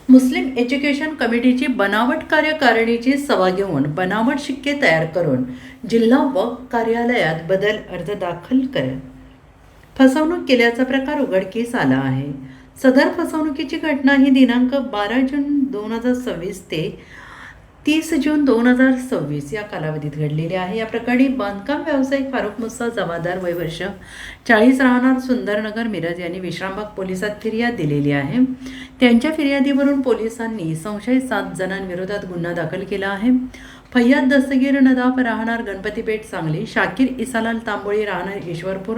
मुस्लिम education कमिटीची बनावट कार्यकारिणीची सभा घेऊन बनावट शिक्के तयार करून जिल्हा वक्फ कार्यालयात बदल अर्ज दाखल करत फसवणूक केल्याचा प्रकार उघडकीस आला आहे. सदर फसवणुकीची घटना ही दिनांक 12 जून 2026 ते 30 जून 2026 या कालावधीत घडलेली आहे. या प्रकरणी बांधकाम व्यावसायिक फारुख मुस्सा जमादार वय वर्ष 40 राहणार सुंदरनगर मिरज यांनी विश्रामबाग पोलिसात फिर्याद दिलेली आहे. त्यांच्या फिर्यादीवरून पोलिसांनी संशयित 7 जणांविरोधात गुन्हा दाखल केला आहे. फैयाद दस्तगीर नदाफ राहणार गणपतीपेठ सांगली, शाकीर इसालाल तांबोळी राहणार ईश्वरपूर,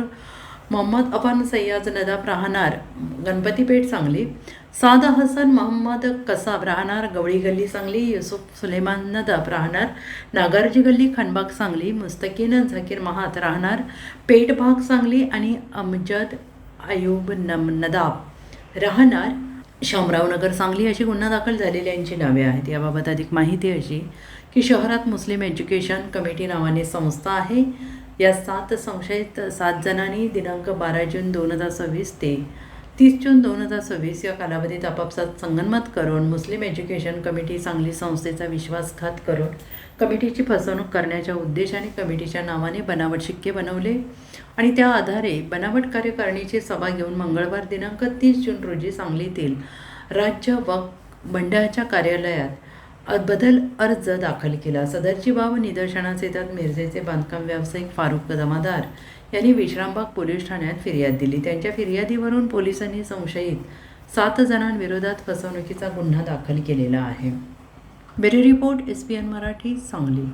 मोहम्मद अफान सय्याद नदाफ राहणार गणपतीपेठ सांगली, साद हसन मोहम्मद कसाब राहणार गवळी गल्ली सांगली, युसुफ सुलेमान नदाफ राहणार नागार्जी गल्ली खनबाग सांगली, मुस्तकीन झाकीर महात राहणार पेठ भाग सांगली आणि अमजद अयूब नदाफ राहणार शामरावनगर सांगली अशी गुन्हा दाखल झालेल्यांची नावे आहेत. याबाबत अधिक माहिती अशी की शहरात मुस्लिम एज्युकेशन कमिटी नावाने संस्था आहे. या 7 संशयित 7 जणांनी दिनांक 12 जून 2026 ते 30 जून 2026 या कालावधीत आपापसात संगनमत करून मुस्लिम एज्युकेशन कमिटी सांगली संस्थेचा विश्वासघात करून कमिटीची फसवणूक करण्याच्या उद्देशाने कमिटीच्या नावाने बनावट शिक्के बनवले आणि त्या आधारे बनावट कार्यकारिणीची सभा घेऊन मंगळवार दिनांक 30 जून रोजी सांगलीतील राज्य वक्फ मंडळाच्या कार्यालयात बदल अर्ज दाखल केला. सदरची बाब निदर्शनास येतात मिरजेचे बांधकाम व्यावसायिक फारुख जमादार यांनी विश्रामबाग पोलीस ठाण्यात फिर्याद दिली. त्यांच्या फिर्यादीवरून पोलिसांनी संशयित 7 जणांविरोधात फसवणुकीचा गुन्हा दाखल केलेला आहे. Bureau report SPN Marathi Sangli.